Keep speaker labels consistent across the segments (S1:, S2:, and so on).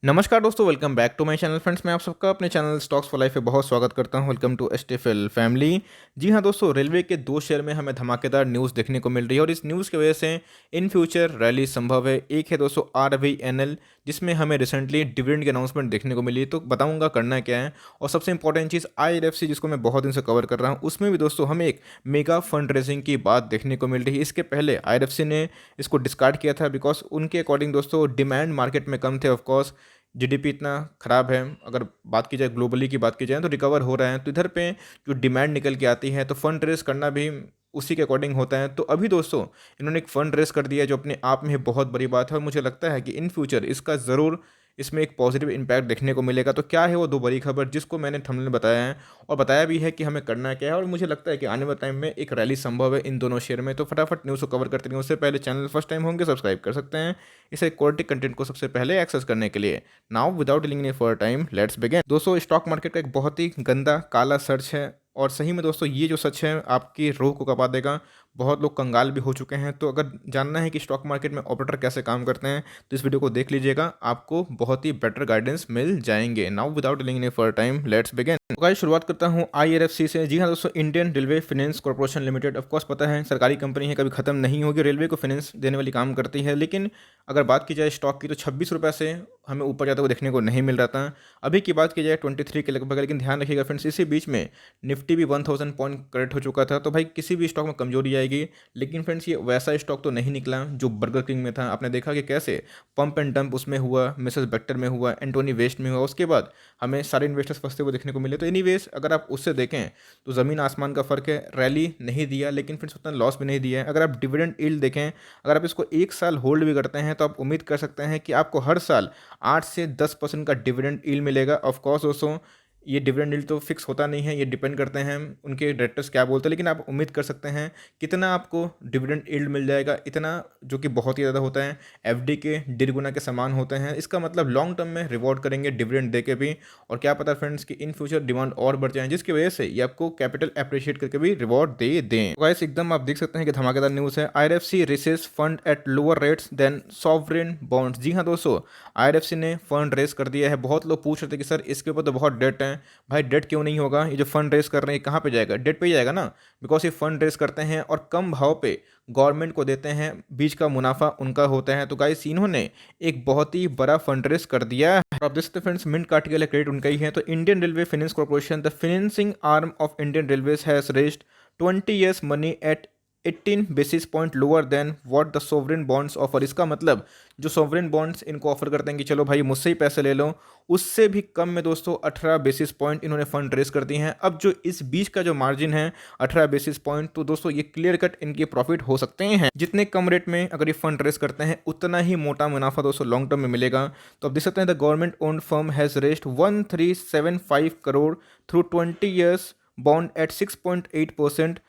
S1: नमस्कार दोस्तों, welcome back to my channel friends. मैं आप सबका अपने चैनल स्टॉक्स फॉर लाइफ पे बहुत स्वागत करता हूं। Welcome to STFL family. जी हां दोस्तों, रेलवे के दो शेयर में हमें धमाकेदार न्यूज़ देखने को मिल रही है और इस न्यूज़ की वजह से इन फ्यूचर रैली संभव है। एक है दोस्तों आरवीएनएल, जिसमें हमें रिसेंटली डिविडेंड की अनाउंसमेंट देखने को मिली, तो बताऊंगा करना क्या है। और सबसे इंपॉर्टेंट चीज़ आईआरएफसी, जिसको मैं बहुत दिन से कवर कर रहा हूँ, उसमें भी दोस्तों हमें एक मेगा फंड रेजिंग की बात देखने को मिल रही है। इसके पहले आईआरएफसी ने इसको डिस्कार्ड किया था बिकॉज उनके अकॉर्डिंग दोस्तों डिमांड मार्केट में कम थे। ऑफकोर्स जीडीपी इतना ख़राब है, अगर बात की जाए ग्लोबली की बात की जाए तो रिकवर हो रहा है, तो इधर पे जो डिमांड निकल के आती है तो फंड रेस करना भी उसी के अकॉर्डिंग होता है। तो अभी दोस्तों इन्होंने एक फ़ंड रेस कर दिया है, जो अपने आप में बहुत बड़ी बात है और मुझे लगता है कि इन फ्यूचर इसका ज़रूर इसमें एक पॉजिटिव इम्पैक्ट देखने को मिलेगा। तो क्या है वो दो बड़ी खबर जिसको मैंने थंबनेल में बताया है और बताया भी है कि हमें करना क्या है, और मुझे लगता है कि आने वाले टाइम में एक रैली संभव है इन दोनों शेयर में। तो फटाफट न्यूज़ को कवर करते हैं। उससे पहले चैनल फर्स्ट टाइम होंगे सब्सक्राइब कर सकते हैं इसे क्वालिटी कंटेंट को सबसे पहले एक्सेस करने के लिए। Now without dealing any for time let's begin. दोस्तों स्टॉक मार्केट का एक बहुत ही गंदा काला सर्च है, और सही में दोस्तों ये जो सच है आपकी रूह को कपा देगा। बहुत लोग कंगाल भी हो चुके हैं। तो अगर जानना है कि स्टॉक मार्केट में ऑपरेटर कैसे काम करते हैं तो इस वीडियो को देख लीजिएगा, आपको बहुत ही बेटर गाइडेंस मिल जाएंगे। Now without dealing any for time let's begin. तो गाइस शुरुआत करता हूं आईआरएफसी से। जी हां दोस्तों, Indian railway finance corporation limited, of course पता है सरकारी कंपनी है, कभी खत्म नहीं होगी, रेलवे को फाइनेंस देने वाली काम करती है। लेकिन अगर बात की जाए स्टॉक की तो 26 रुपये से हमें ऊपर जाता हुआ देखने को नहीं मिल रहा था। अभी की बात की जाए 23 के लगभग। लेकिन ध्यान रखिएगा फ्रेंड्स, इसी बीच में निफ्टी भी 1000 पॉइंट करेक्ट हो चुका था। तो भाई किसी भी स्टॉक में कमजोरी आएगी। लेकिन फ्रेंड्स ये वैसा स्टॉक तो नहीं निकला जो बर्गर किंग में था। आपने देखा कि कैसे पंप एंड डंप उसमें हुआ, मिसेस बेक्टर में हुआ, एंटोनी वेस्ट में हुआ, उसके बाद हमें सारे इन्वेस्टर्स फंसते हुए देखने को मिले। तो एनीवेज अगर आप उससे देखें तो ज़मीन आसमान का फ़र्क है। रैली नहीं दिया लेकिन फिर उतना लॉस भी नहीं दिया है। अगर आप डिविडेंड यील्ड देखें, अगर आप इसको एक साल होल्ड भी करते हैं तो आप उम्मीद कर सकते हैं कि आपको हर साल 8 से 10% का डिविडेंड यील्ड मिलेगा। ऑफकोर्स दोस्तों ये डिविडेंड यील्ड तो फिक्स होता नहीं है, ये डिपेंड करते हैं उनके डायरेक्टर्स क्या बोलते हैं। लेकिन आप उम्मीद कर सकते हैं कितना आपको डिविडेंड यील्ड मिल जाएगा, इतना, जो कि बहुत ही ज़्यादा होता है। एफडी के 1.5 गुना के समान होते हैं। इसका मतलब लॉन्ग टर्म में रिवॉर्ड करेंगे डिविडेंड दे के भी। और क्या पता फ्रेंड्स कि इन फ्यूचर डिमांड और बढ़ जाए, जिसकी वजह से ये आपको कैपिटल अप्रिशिएट करके भी रिवॉर्ड दे दें। गाइस एकदम आप देख सकते हैं कि धमाकेदार न्यूज़ है। IRFC raises fund at lower rates than sovereign bonds. जी हाँ दोस्तों, आईआरएफसी ने फंड रेस कर दिया है। बहुत लोग पूछ रहे थे कि सर इसके ऊपर तो बहुत डेट है। भाई डेट क्यों नहीं होगा, ये जो फंड रेस कर रहे हैं कहाँ पे जाएगा, डेट पे ही जाएगा ना। बिकॉज ये फंड रेस करते हैं और कम भाव पे गवर्नमेंट को देते हैं, बीच का मुनाफा उनका होता है। तो गाइस इन्होंने एक बहुत ही बड़ा फंड रेस कर दिया है। आप देख सकते हैं फ्रेंड्स, मिंट कार्ट के लिए क्रेडिट उनका ही है। तो Indian railway finance corporation, the financing arm of Indian railways, has raised 20 years money at 18 basis point lower than what the sovereign bonds offer. इसका मतलब जो सोवरेन बॉन्ड्स इनको ऑफर करते हैं कि चलो भाई मुझसे ही पैसे ले लो, उससे भी कम में दोस्तों 18 बेसिस पॉइंट इन्होंने फंड रेस कर दिए हैं। अब जो इस बीच का जो मार्जिन है 18 बेसिस पॉइंट, तो दोस्तों ये क्लियर कट इनके प्रॉफिट हो सकते हैं। जितने कम रेट में अगर ये फंड रेस करते हैं उतना ही मोटा मुनाफा दोस्तों लॉन्ग टर्म में मिलेगा। तो आप देख सकते हैं the government owned firm has raised 1375 crore through 20 years bond at 6.8%.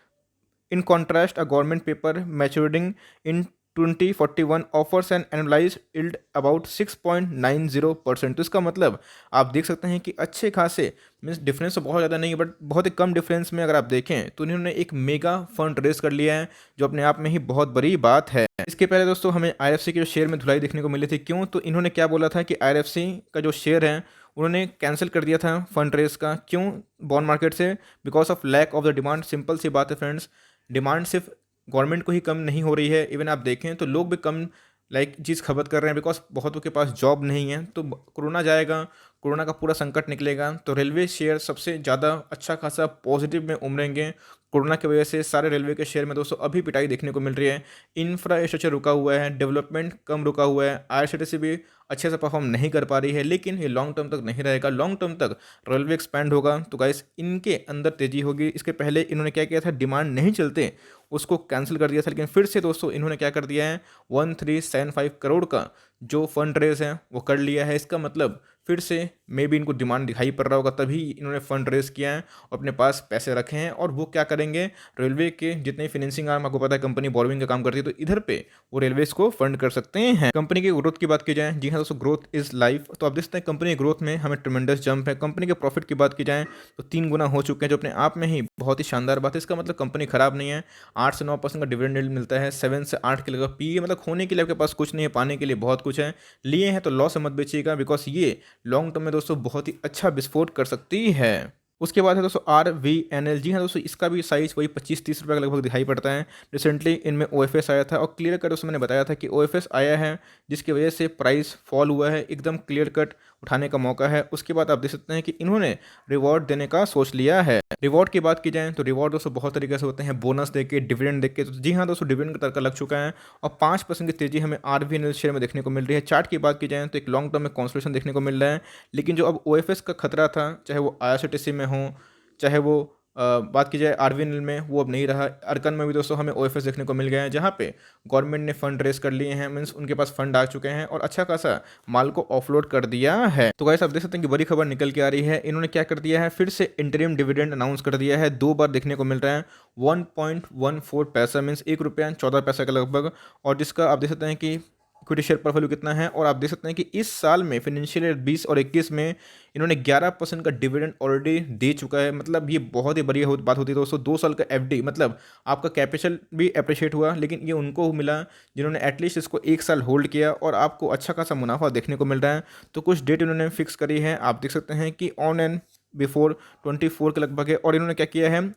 S1: In contrast, a government paper maturing in 2041 offers an annualized yield about 6.90%. तो इसका मतलब आप देख सकते हैं कि अच्छे खासे, मीन्स डिफरेंस तो बहुत ज़्यादा नहीं है बट बहुत ही कम डिफरेंस में अगर आप देखें तो इन्होंने एक मेगा फंड रेस कर लिया है, जो अपने आप में ही बहुत बड़ी बात है। इसके पहले दोस्तों हमें आईआरएफसी के जो शेयर में धुलाई देखने को मिली थी। क्यों? तो इन्होंने क्या बोला था कि आईआरएफसी का जो शेयर है उन्होंने कैंसिल कर दिया था फंड रेस का। क्यों? बॉन्ड मार्केट से, because of lack of the demand. Simple सी बात है फ्रेंड्स, डिमांड सिर्फ गवर्नमेंट को ही कम नहीं हो रही है, इवन आप देखें तो लोग भी कम चीज़ खपत कर रहे हैं, बिकॉज बहुतों के पास जॉब नहीं है। तो कोरोना जाएगा, कोरोना का पूरा संकट निकलेगा तो रेलवे शेयर सबसे ज़्यादा अच्छा खासा पॉजिटिव में उमड़ेंगे। कोरोना की वजह से सारे रेलवे के शेयर में दोस्तों अभी पिटाई देखने को मिल रही है। इंफ्रास्ट्रक्चर रुका हुआ है, डेवलपमेंट कम रुका हुआ है, आईआरसीटीसी भी अच्छे से परफॉर्म नहीं कर पा रही है। लेकिन ये लॉन्ग टर्म तक नहीं रहेगा, लॉन्ग टर्म तक रेलवे एक्सपैंड होगा तो गाइस इनके अंदर तेजी होगी। इसके पहले इन्होंने क्या किया था, डिमांड नहीं चलते उसको कैंसिल कर दिया था। लेकिन फिर से दोस्तों इन्होंने क्या कर दिया है, 1375 करोड़ का जो फंड रेज है वो कर लिया है। इसका मतलब फिर से मे भी इनको डिमांड दिखाई पड़ रहा होगा, तभी इन्होंने फंड रेस किया है और अपने पास पैसे रखे हैं। और वो क्या करेंगे, रेलवे के जितने फाइनेंसिंग आर्म, आपको पता है कंपनी बोरोइंग का काम करती है, तो इधर पे वो रेलवेज को फंड कर सकते हैं। कंपनी की ग्रोथ की बात की जाए, जी हाँ दोस्तों, ग्रोथ इज लाइफ। तो आप देखते हैं कंपनी ग्रोथ में हमें ट्रिमेंडस जंप है। कंपनी के प्रॉफिट की बात की जाए तो 3 गुना हो चुके हैं, जो अपने आप में ही बहुत ही शानदार बात है। इसका मतलब कंपनी खराब नहीं है। 8 से 9% का डिविडेंड मिलता है, 7 से 8 के लगभग पी, मतलब खोने के लिए आपके पास कुछ नहीं है, पाने के लिए बहुत कुछ कुछ है, लिए हैं तो लॉस में मत बेचिएगा, बिकॉज ये लॉन्ग टर्म में दोस्तों बहुत ही अच्छा विस्फोट कर सकती है। उसके बाद है दोस्तों RVNL। जी हाँ दोस्तों, इसका भी साइज़ वही 25-30 रुपये का लगभग दिखाई पड़ता है। रिसेंटली इनमें OFS आया था और क्लियर कट दोस्तों मैंने बताया था कि OFS आया है जिसकी वजह से प्राइस फॉल हुआ है, एकदम क्लियर कट उठाने का मौका है। उसके बाद आप देख सकते हैं कि इन्होंने रिवॉर्ड देने का सोच लिया है। रिवॉर्ड की बात की जाए तो रिवॉर्ड दोस्तों बहुत तरीके से होते हैं, बोनस देके, डिविडेंड देके। तो जी हाँ दोस्तों, डिविडेंड का तड़का लग चुका है और 5% की तेजी हमें RVNL शेयर में देखने को मिल रही है। चार्ट की बात की जाए तो एक लॉन्ग टर्म में कॉन्सोलिडेशन देखने को मिल रहा है, लेकिन जो अब OFS का खतरा था, चाहे वो IRCTC में हो, चाहे वो बात की जाए RVNL में, वो अब नहीं रहा। अर्कन में भी दोस्तों हमें OFS देखने को मिल गया है, जहाँ पे गवर्नमेंट ने फंड रेस कर लिए हैं, मीन्स उनके पास फंड आ चुके हैं और अच्छा खासा माल को ऑफलोड कर दिया है। तो गाइस आप देख सकते हैं कि बड़ी खबर निकल के आ रही है। इन्होंने क्या कर दिया है, फिर से इंटरिम डिविडेंड अनाउंस कर दिया है। 2 बार देखने को मिल रहा है। 1.14 पैसा मीन्स 1 रुपया 14 पैसा के लगभग, और जिसका आप देख सकते हैं कि इक्विटी शेयर पोर्टफोलियो कितना है। और आप देख सकते हैं कि इस साल में फाइनेंशियल ईयर 20 और 21 में इन्होंने 11% का डिविडेंड ऑलरेडी दे चुका है। मतलब ये बहुत ही बड़ी बात होती है दोस्तों। 2 साल का FD, मतलब आपका कैपिटल भी अप्रिशिएट हुआ, लेकिन ये उनको मिला जिन्होंने एटलीस्ट इसको 1 साल होल्ड किया और आपको अच्छा खासा मुनाफा देखने को मिल रहा है। तो कुछ डेट इन्होंने फिक्स करी है, आप देख सकते हैं कि ऑन एंड बिफोर 24 के लगभग है। और इन्होंने क्या किया है,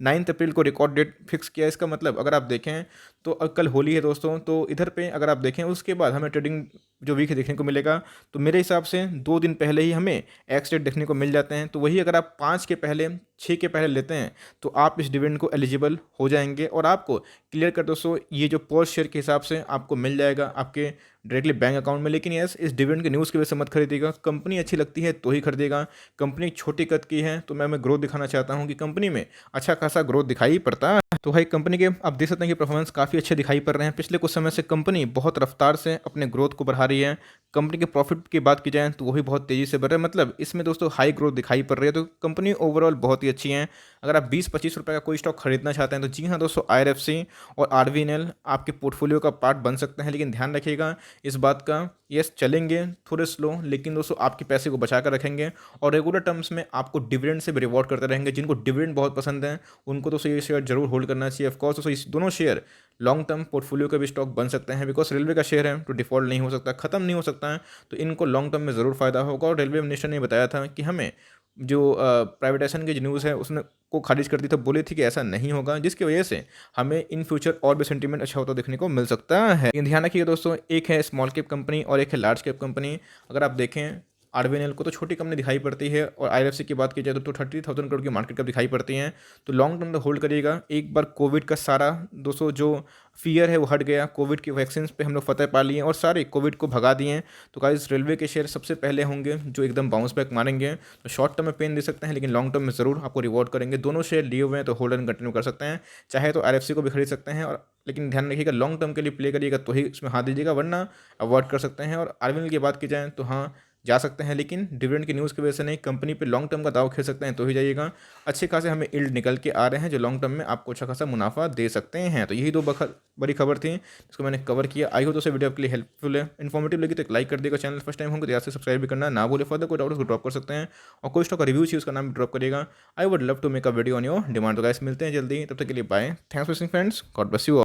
S1: 9 अप्रैल को रिकॉर्ड डेट फिक्स किया। इसका मतलब अगर आप देखें तो कल होली है दोस्तों, तो इधर पे अगर आप देखें उसके बाद हमें ट्रेडिंग जो वीक है देखने को मिलेगा। तो मेरे हिसाब से 2 दिन पहले ही हमें एक्स डेट देखने को मिल जाते हैं। तो वही अगर आप 5 के पहले, 6 के पहले लेते हैं तो आप इस डिविडेंड को एलिजिबल हो जाएंगे और आपको क्लियर कर दोस्तों ये जो पर शेयर के हिसाब से आपको मिल जाएगा आपके डायरेक्टली बैंक अकाउंट में। लेकिन यस, इस डिविडेंड की न्यूज़ की वजह से मत खरीदिएगा। कंपनी अच्छी लगती है तो ही खरीदेगा। कंपनी छोटी कद की है तो मैं ग्रोथ दिखाना चाहता हूँ कि कंपनी में अच्छा खासा ग्रोथ दिखाई पड़ता है। तो भाई कंपनी के आप देख सकते हैं कि परफॉर्मेंस काफ़ी अच्छे दिखाई पड़ रहे हैं। पिछले कुछ समय से कंपनी बहुत रफ्तार से अपने ग्रोथ को बढ़ा रही है। कंपनी के प्रॉफिट की बात की जाए तो वो भी बहुत तेज़ी से बढ़ रहा है, मतलब इसमें दोस्तों हाई ग्रोथ दिखाई पड़ रही है। तो कंपनी ओवरऑल बहुत ही अच्छी है। अगर आप 20-25 रुपये का कोई स्टॉक खरीदना चाहते हैं तो जी हाँ दोस्तों, IRFC और RVNL आपके पोर्टफोलियो का पार्ट बन सकते हैं। लेकिन ध्यान रखिएगा इस बात का, यस चलेंगे थोड़े स्लो, लेकिन दोस्तों आपके पैसे को बचा कर रखेंगे और रेगुलर टर्म्स में आपको डिविडेंड से भी रिवॉर्ड करते रहेंगे। जिनको डिविडेंड बहुत पसंद है उनको तो ये शेयर जरूर होल्ड करना चाहिए। ऑफकोर्स दोस्तों इस दोनों शेयर लॉन्ग टर्म पोर्टफोलियो का भी स्टॉक बन सकते हैं, बिकॉज रेलवे का शेयर है तो डिफॉल्ट नहीं हो सकता, खत्म नहीं हो सकता है। तो इनको लॉन्ग टर्म में ज़रूर फायदा होगा। और रेलवे मिनिस्टर ने बताया था कि हमें जो प्राइवेटाइजेशन की जो न्यूज़ है उसने को खारिज कर दी, तो बोली थी कि ऐसा नहीं होगा, जिसकी वजह से हमें इन फ्यूचर और भी सेंटीमेंट अच्छा होता देखने को मिल सकता है। लेकिन ध्यान रखिएगा दोस्तों, एक है स्मॉल कैप कंपनी और एक है लार्ज कैप कंपनी। अगर आप देखें RVNL को तो छोटी कंपनी दिखाई पड़ती है और IRFC की बात की जाए तो 30,000 करोड़ की मार्केट कैप दिखाई पड़ती हैं। तो लॉन्ग टर्म में होल्ड करिएगा। एक बार कोविड का सारा दोस्तों जो फियर है वो हट गया, कोविड की वैक्सीन पे हम लोग फतेह पा लिए और सारे कोविड को भगा दिए हैं। तो गाइस रेलवे के शेयर सबसे पहले होंगे जो एकदम बाउंस बैक मारेंगे। तो शॉर्ट टर्म में पेन दे सकते हैं, लेकिन लॉन्ग टर्म में ज़रूर आपको रिवॉर्ड करेंगे। दोनों शेयर लिए हुए हैं तो होल्ड एंड कंटिन्यू कर सकते हैं, चाहे तो IRFC को भी खरीद सकते हैं। और लेकिन ध्यान रखिएगा लॉन्ग टर्म के लिए प्ले करिएगा तो ही इसमें हाथ दीजिएगा, वरना अवॉइड कर सकते हैं। और RVNL की बात की जाए तो हाँ जा सकते हैं, लेकिन डिविडेंड की न्यूज़ की वजह से नहीं, कंपनी पे लॉन्ग टर्म का दाव खेल सकते हैं तो ही जाइएगा। अच्छे खासे हमें इल्ड निकल के आ रहे हैं जो लॉन्ग टर्म में आपको अच्छा खासा मुनाफा दे सकते हैं। तो यही 2 बड़ी खबर थी जिसको मैंने कवर किया। आई हो तो वीडियो आपके लिए हेल्पफुल है, इन्फॉर्मेटिव लगी तो एक लाइक कर देगा। चैनल फर्स्ट टाइम होंगे तो याद से सब्सक्राइब भी करना ना भूले। फर्दर कोई डाउट उसको ड्रॉप कर सकते हैं और कोई स्टॉक का रिव्यू चाहिए उसका नाम भी ड्रॉप करिएगा। I would love to make a video on your demand. तो गाइस मिलते हैं जल्दी, तब तक के लिए bye. Thanks for watching friends, God bless you.